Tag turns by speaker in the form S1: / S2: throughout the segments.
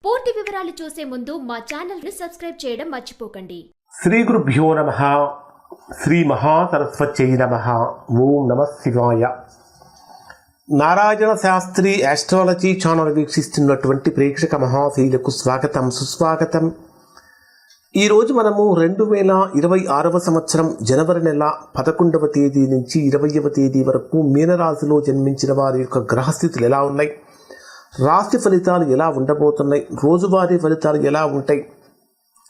S1: పూర్తి వివరాలు చూసే ముందు మా ఛానల్ ని సబ్స్క్రైబ్ చేయడం మర్చిపోకండి.
S2: శ్రీ గురుభ్యో నమః. శ్రీ మహాసరస్వత్యై నమః. ఓం నమః శివాయ. నారాయణ శాస్త్రి ఆస్ట్రాలజీ ఛానల్ వీక్షిస్తున్నటువంటి ప్రేక్షక మహాశీలకు స్వాగతం, సుస్వాగతం. ఈరోజు మనము 2026 సంవత్సరం జనవరి నెల 11వ తేదీ నుంచి 20వ తేదీ వరకు మీనరాశిలో జన్మించిన వారి యొక్క గ్రహస్థితులు ఎలా ఉన్నాయి, రాశి ఫలితాలు ఎలా ఉండబోతున్నాయి, రోజువారీ ఫలితాలు ఎలా ఉంటాయి,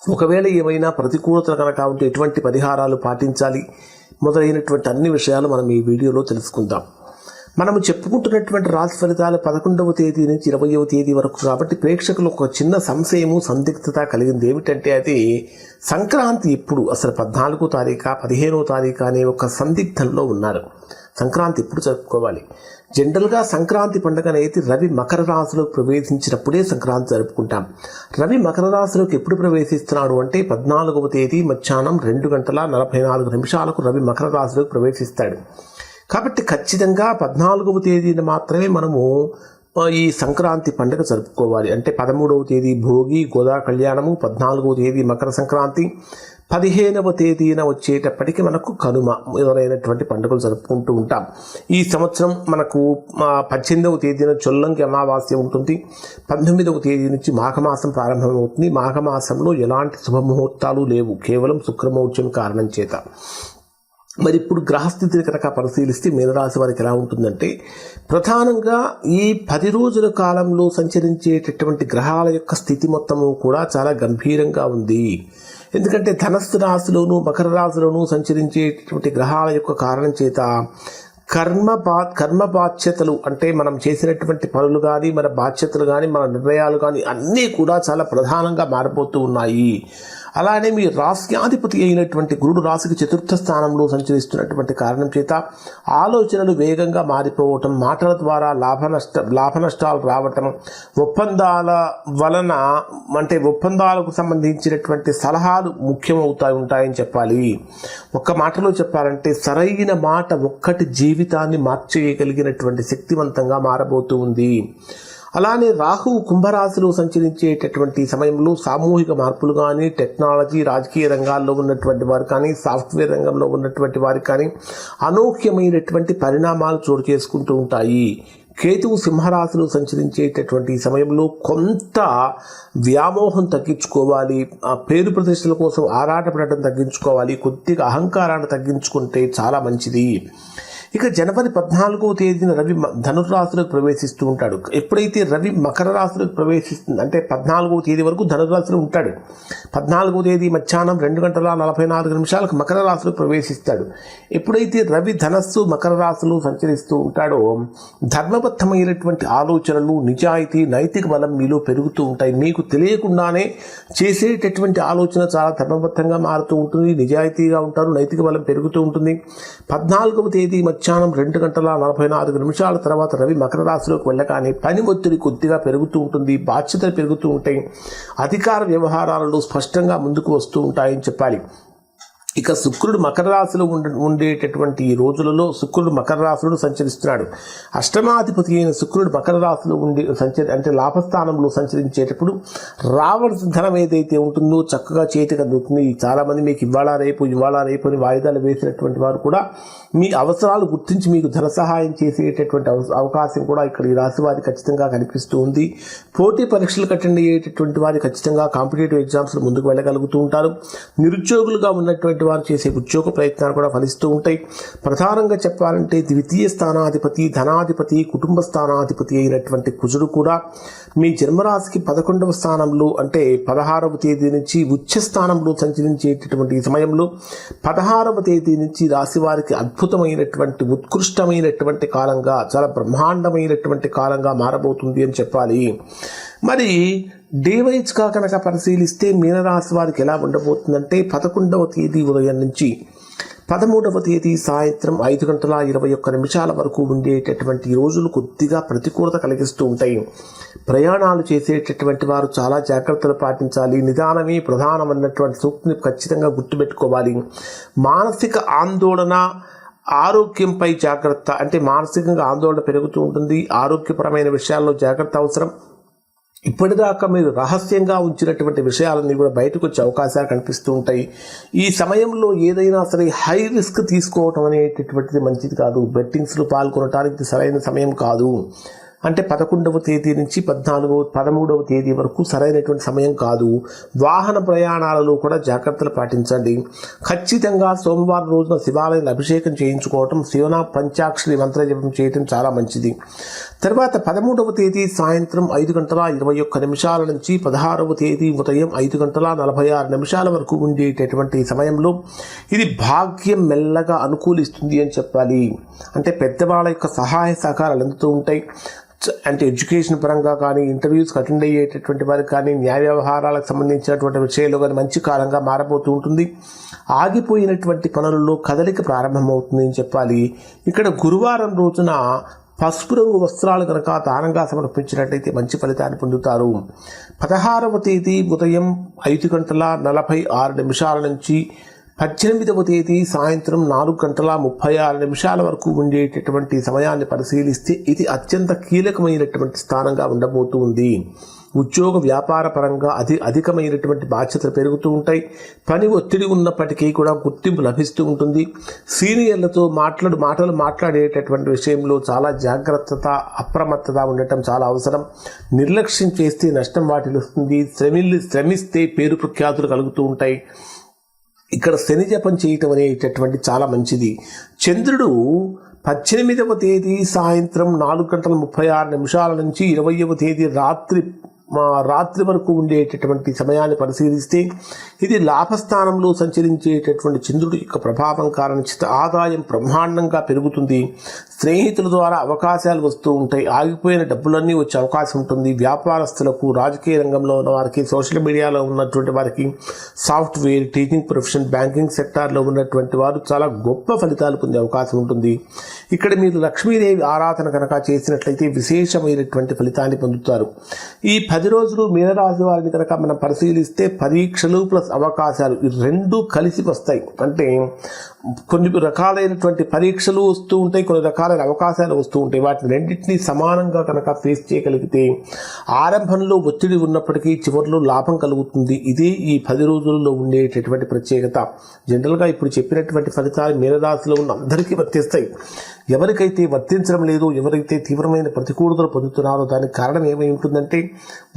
S2: ఒకవేళ ఏమైనా ప్రతికూలతలు కనుక ఉంటే ఎటువంటి పరిహారాలు పాటించాలి మొదలైనటువంటి అన్ని విషయాలు మనం ఈ వీడియోలో తెలుసుకుందాం. మనము చెప్పుకుంటున్నటువంటి రాశి ఫలితాలు 11వ తేదీ నుంచి 20వ తేదీ వరకు కాబట్టి ప్రేక్షకులు ఒక చిన్న సంశయము సందిగ్ధత కలిగింది. ఏమిటంటే అది సంక్రాంతి ఎప్పుడు, అసలు 14వ తారీఖా 15వ తారీఖా అనే ఒక సందిగ్ధంలో ఉన్నారు. సంక్రాంతి ఎప్పుడు జరుపుకోవాలి? జనరల్గా సంక్రాంతి పండుగ అనేది రవి మకర రాశిలోకి ప్రవేశించినప్పుడే సంక్రాంతి జరుపుకుంటాం. రవి మకర రాశిలోకి ఎప్పుడు ప్రవేశిస్తున్నాడు అంటే 14వ తేదీ మధ్యాహ్నం 2:44 రవి మకర రాశిలోకి ప్రవేశిస్తాడు. కాబట్టి ఖచ్చితంగా 14వ తేదీన మాత్రమే మనము ఈ సంక్రాంతి పండుగ జరుపుకోవాలి. అంటే 13వ తేదీ భోగి గోదా కళ్యాణము, 14వ తేదీ మకర సంక్రాంతి, 15వ తేదీన వచ్చేటప్పటికి మనకు కనుమ మొదలైనటువంటి పండుగలు జరుపుకుంటూ ఉంటాం. ఈ సంవత్సరం మనకు 18వ తేదీన చొల్లంకి అమావాస్య ఉంటుంది. 19వ తేదీ నుంచి మాఘమాసం ప్రారంభమవుతుంది. మాఘమాసంలో ఎలాంటి శుభముహూర్తాలు లేవు, కేవలం శుక్రమౌర్యం కారణం చేత. మరి ఇప్పుడు గ్రహస్థితిని కనుక పరిశీలిస్తే మీనరాశి వారికి ఎలా ఉంటుందంటే, ప్రధానంగా ఈ 10 రోజుల కాలంలో సంచరించేటటువంటి గ్రహాల యొక్క స్థితి మొత్తము కూడా చాలా గంభీరంగా ఉంది. ఎందుకంటే ధనస్సు రాశిలోను మకర రాశిలోను సంచరించేటటువంటి గ్రహాల యొక్క కారణం చేత కర్మ బాధ్యతలు, అంటే మనం చేసినటువంటి పనులు కానీ మన బాధ్యతలు కానీ మన నిర్ణయాలు కానీ అన్నీ కూడా చాలా ప్రధానంగా మారిపోతూ ఉన్నాయి. అలానే మీ రాశ్యాధిపతి అయినటువంటి గురుడు రాశికి 4వ స్థానంలో సంచరిస్తున్నటువంటి కారణం చేత ఆలోచనలు వేగంగా మారిపోవటం, మాటల ద్వారా లాభ నష్టాలు రావటం, ఒప్పందాల వలన అంటే ఒప్పందాలకు సంబంధించినటువంటి సలహాలు ఉంటాయని చెప్పాలి. ఒక్క మాటలో చెప్పాలంటే సరైన మాట ఒక్కటి జీవితాన్ని మార్చేయగలిగినటువంటి శక్తివంతంగా మారబోతూ ఉంది. అలానే రాహువు కుంభరాశిలో సంచరించేటటువంటి సమయంలో సామూహిక మార్పులు కానీ, టెక్నాలజీ రాజకీయ రంగాల్లో ఉన్నటువంటి వారు కానీ, సాఫ్ట్వేర్ రంగంలో ఉన్నటువంటి వారికి కానీ అనూహ్యమైనటువంటి పరిణామాలు చోటు చేసుకుంటూ ఉంటాయి. కేతువు సింహరాశిలో సంచరించేటటువంటి సమయంలో కొంత వ్యామోహం తగ్గించుకోవాలి, పేరు ప్రతిష్టల కోసం ఆరాటపడటం తగ్గించుకోవాలి, కొద్దిగా అహంకారాన్ని తగ్గించుకుంటే చాలా మంచిది. ఇక జనవరి 14వ తేదీన రవి ధనుర్రాశిలోకి ప్రవేశిస్తూ ఉంటాడు. ఎప్పుడైతే రవి మకర రాశిలోకి ప్రవేశిస్తుంది అంటే 14వ తేదీ వరకు ధనుర్రాశిలో ఉంటాడు. 14వ తేదీ మధ్యాహ్నం 2:44 మకర రాశిలోకి ప్రవేశిస్తాడు. ఎప్పుడైతే రవి ధనస్సు మకర రాశిలో సంచరిస్తూ ఉంటాడో ధర్మబద్ధమైనటువంటి ఆలోచనలు, నిజాయితీ, నైతిక బలం మీలో పెరుగుతూ ఉంటాయి. మీకు తెలియకుండానే చేసేటటువంటి ఆలోచన చాలా ధర్మబద్ధంగా మారుతూ ఉంటుంది, నిజాయితీగా ఉంటారు, నైతిక బలం పెరుగుతూ ఉంటుంది. 14వ తేదీ మధ్యాహ్నం 2:44 తర్వాత రవి మకర రాశిలోకి వెళ్ళగానే పని ఒత్తిడి కొద్దిగా పెరుగుతూ ఉంటుంది, బాధ్యతలు పెరుగుతూ ఉంటాయి, అధికార వ్యవహారాలలో స్పష్టంగా ముందుకు వస్తూ ఉంటాయని చెప్పాలి. ఇక శుక్రుడు మకర రాశిలో ఉండేటటువంటి ఈ రోజులలో శుక్రుడు మకర రాశిలో సంచరిస్తున్నాడు. అష్టమాధిపతి అయిన శుక్రుడు మకర రాశిలో అంటే లాభస్థానంలో సంచరించేటప్పుడు రావాల్సిన ధనం ఏదైతే ఉంటుందో చక్కగా చేతికి అందుతుంది. చాలామంది మీకు ఇవాళ రేపు అని వాయిదాలు వేసినటువంటి వారు కూడా మీ అవసరాలు గుర్తించి మీకు ధన సహాయం చేసేటటువంటి అవకాశం కూడా ఇక్కడ ఈ రాశి వారికి ఖచ్చితంగా కనిపిస్తూ ఉంది. పోటీ పరీక్షలు అటెండ్ అయ్యేటటువంటి వారు ఖచ్చితంగా కాంపిటేటివ్ ఎగ్జామ్స్లో ముందుకు వెళ్ళగలుగుతూ ఉంటారు. నిరుద్యోగులుగా ఉన్నటువంటి వారు చేసే ఉద్యోగ ప్రయత్నాలు కూడా ఫలిస్తూ ఉంటాయి. ప్రధానంగా చెప్పాలంటే ద్వితీయ స్థానాధిపతి, ధనాధిపతి, కుటుంబ స్థానాధిపతి అయినటువంటి కుజుడు కూడా మీ జన్మరాశికి 11వ స్థానంలో అంటే 16వ తేదీ నుంచి ఉచ్చ స్థానంలో సంచరించేటటువంటి సమయంలో 16వ తేదీ నుంచి రాశి వారికి అద్భుతమైనటువంటి ఉత్కృష్టమైనటువంటి కాలంగా, చాలా బ్రహ్మాండమైనటువంటి కాలంగా మారబోతుంది అని చెప్పాలి. మరి డేవైజ్గా కనుక పరిశీలిస్తే మీనరాశి వారికి ఎలా ఉండబోతుందంటే 11వ తేదీ ఉదయం నుంచి 13వ తేదీ సాయంత్రం 5:21 వరకు ఉండేటటువంటి రోజులు కొద్దిగా ప్రతికూలత కలిగిస్తూ ఉంటాయి. ప్రయాణాలు చేసేటటువంటి వారు చాలా జాగ్రత్తలు పాటించాలి. నిదానమే ప్రధానమైనటువంటి సూక్తిని ఖచ్చితంగా గుర్తుపెట్టుకోవాలి. మానసిక ఆందోళన, ఆరోగ్యంపై జాగ్రత్త, అంటే మానసికంగా ఆందోళన పెరుగుతూ ఉంటుంది. ఆరోగ్యపరమైన విషయాల్లో జాగ్రత్త అవసరం. ఇప్పటిదాకా మీరు రహస్యంగా ఉంచినటువంటి విషయాలన్నీ కూడా బయటకు వచ్చే అవకాశాలు కనిపిస్తూ ఉంటాయి. ఈ సమయంలో ఏదైనా సరే హై రిస్క్ తీసుకోవటం అనేటటువంటిది మంచిది కాదు. బెట్టింగ్స్లో పాల్గొనడానికి సరైన సమయం కాదు. అంటే 11వ తేదీ నుంచి 13వ తేదీ వరకు సరైనటువంటి సమయం కాదు. వాహన ప్రయాణాలలో కూడా జాగ్రత్తలు పాటించండి. ఖచ్చితంగా సోమవారం రోజున శివాలయం అభిషేకం చేయించుకోవటం, శివన పంచాక్షరి మంత్ర జపం చేయటం చాలా మంచిది. తర్వాత 13వ తేదీ సాయంత్రం 5:21 నుంచి 16వ తేదీ ఉదయం 5:46 వరకు ఉండేటటువంటి సమయంలో ఇది భాగ్యం మెల్లగా అనుకూలిస్తుంది అని చెప్పాలి. అంటే పెద్దవాళ్ళ యొక్క సహాయ సహకారాలు అందుతూ ఉంటాయి. అంటే ఎడ్యుకేషన్ పరంగా కానీ, ఇంటర్వ్యూస్కి అటెండ్ అయ్యేటటువంటి వారికి కానీ, న్యాయ వ్యవహారాలకు సంబంధించినటువంటి విషయాల్లో కానీ మంచి కాలంగా మారబోతూ ఉంటుంది. ఆగిపోయినటువంటి పనులలో కదలిక ప్రారంభమవుతుంది అని చెప్పాలి. ఇక్కడ గురువారం రోజున పసుపు రంగు వస్త్రాలు కనుక దానంగా సమర్పించినట్లయితే మంచి ఫలితాన్ని పొందుతారు. 16వ తేదీ ఉదయం 5:46 నుంచి 18వ తేదీ సాయంత్రం 4:36 వరకు ఉండేటటువంటి సమయాన్ని పరిశీలిస్తే ఇది అత్యంత కీలకమైనటువంటి స్థానంగా ఉండబోతూ ఉంది. ఉద్యోగ వ్యాపార పరంగా అధికమైనటువంటి బాధ్యతలు పెరుగుతూ ఉంటాయి. పని ఒత్తిడి ఉన్నప్పటికీ కూడా గుర్తింపు లభిస్తూ ఉంటుంది. సీనియర్లతో మాటలు మాట్లాడేటటువంటి విషయంలో చాలా జాగ్రత్తత, అప్రమత్తత ఉండటం చాలా అవసరం. నిర్లక్ష్యం చేస్తే నష్టం వాటిల్లుస్తుంది. శ్రమిస్తే పేరు ప్రఖ్యాతులు కలుగుతూ ఉంటాయి. ఇక్కడ శని జపం చేయటం అనేటటువంటి చాలా మంచిది. చంద్రుడు 18వ తేదీ సాయంత్రం 4:36 నుంచి 20వ తేదీ రాత్రి వరకు ఉండేటటువంటి సమయాన్ని పరిశీలిస్తే ఇది లాభస్థానంలో సంచరించేటటువంటి చంద్రుడి యొక్క ప్రభావం కారణంగా ఆదాయం బ్రహ్మాండంగా పెరుగుతుంది. స్నేహితుల ద్వారా అవకాశాలు వస్తూ ఉంటాయి. ఆగిపోయిన డబ్బులన్నీ వచ్చే అవకాశం ఉంటుంది. వ్యాపారస్తులకు, రాజకీయ రంగంలో ఉన్న వారికి, సోషల్ మీడియాలో ఉన్నటువంటి వారికి, సాఫ్ట్వేర్, టీచింగ్ ప్రొఫెషన్, బ్యాంకింగ్ సెక్టార్లో ఉన్నటువంటి వారు చాలా గొప్ప ఫలితాలు పొందే అవకాశం ఉంటుంది. ఇక్కడ మీరు లక్ష్మీదేవి ఆరాధన కనుక చేసినట్లయితే విశేషమైనటువంటి ఫలితాన్ని పొందుతారు. ఈ 10 రోజులు మీనరాశి వారిని కనుక మనం పరిశీలిస్తే పరీక్షలు ప్లస్ అవకాశాలు ఈ రెండూ కలిసి వస్తాయి. అంటే కొన్ని రకాలైనటువంటి పరీక్షలు వస్తూ ఉంటాయి, కొన్ని రకాలైన అవకాశాలు వస్తూ ఉంటాయి. వాటిని రెండింటినీ సమానంగా కనుక ఫేస్ చేయగలిగితే ఆరంభంలో ఒత్తిడి ఉన్నప్పటికీ చివరిలో లాభం కలుగుతుంది. ఇదే ఈ 10 రోజులలో ఉండేటటువంటి ప్రత్యేకత. జనరల్గా ఇప్పుడు చెప్పినటువంటి ఫలితాలు మీనరాశిలో ఉన్న అందరికీ వర్తిస్తాయి. ఎవరికైతే వర్తించడం లేదో, ఎవరైతే తీవ్రమైన ప్రతికూలతలు పొందుతున్నారో దానికి కారణం ఏమై ఉంటుందంటే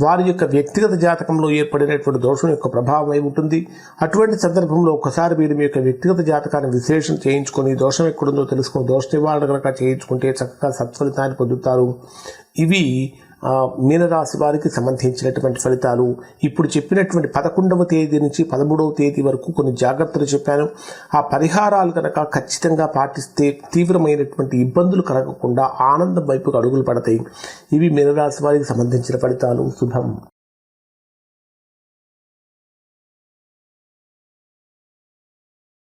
S2: వారి యొక్క వ్యక్తిగత జాతకంలో ఏర్పడినటువంటి దోషం యొక్క ప్రభావం అయి ఉంటుంది. అటువంటి సందర్భంలో ఒకసారి మీరు మీ యొక్క వ్యక్తిగత జాతకాన్ని విశ్లేషణ చేయించుకొని దోషం ఎక్కడుందో తెలుసుకొని దోష నివారణ కనుక చేయించుకుంటే చక్కగా సత్ఫలితాన్ని పొందుతారు. ఇవి మీనరాశి వారికి సంబంధించినటువంటి ఫలితాలు. ఇప్పుడు చెప్పినటువంటి 11వ తేదీ నుంచి 13వ తేదీ వరకు కొన్ని జాగ్రత్తలు చెప్పాను. ఆ పరిహారాలు కనుక ఖచ్చితంగా పాటిస్తే తీవ్రమైనటువంటి ఇబ్బందులు కలగకుండా ఆనందం వైపుకు అడుగులు పడతాయి. ఇవి మీనరాశి వారికి సంబంధించిన ఫలితాలు. శుభం.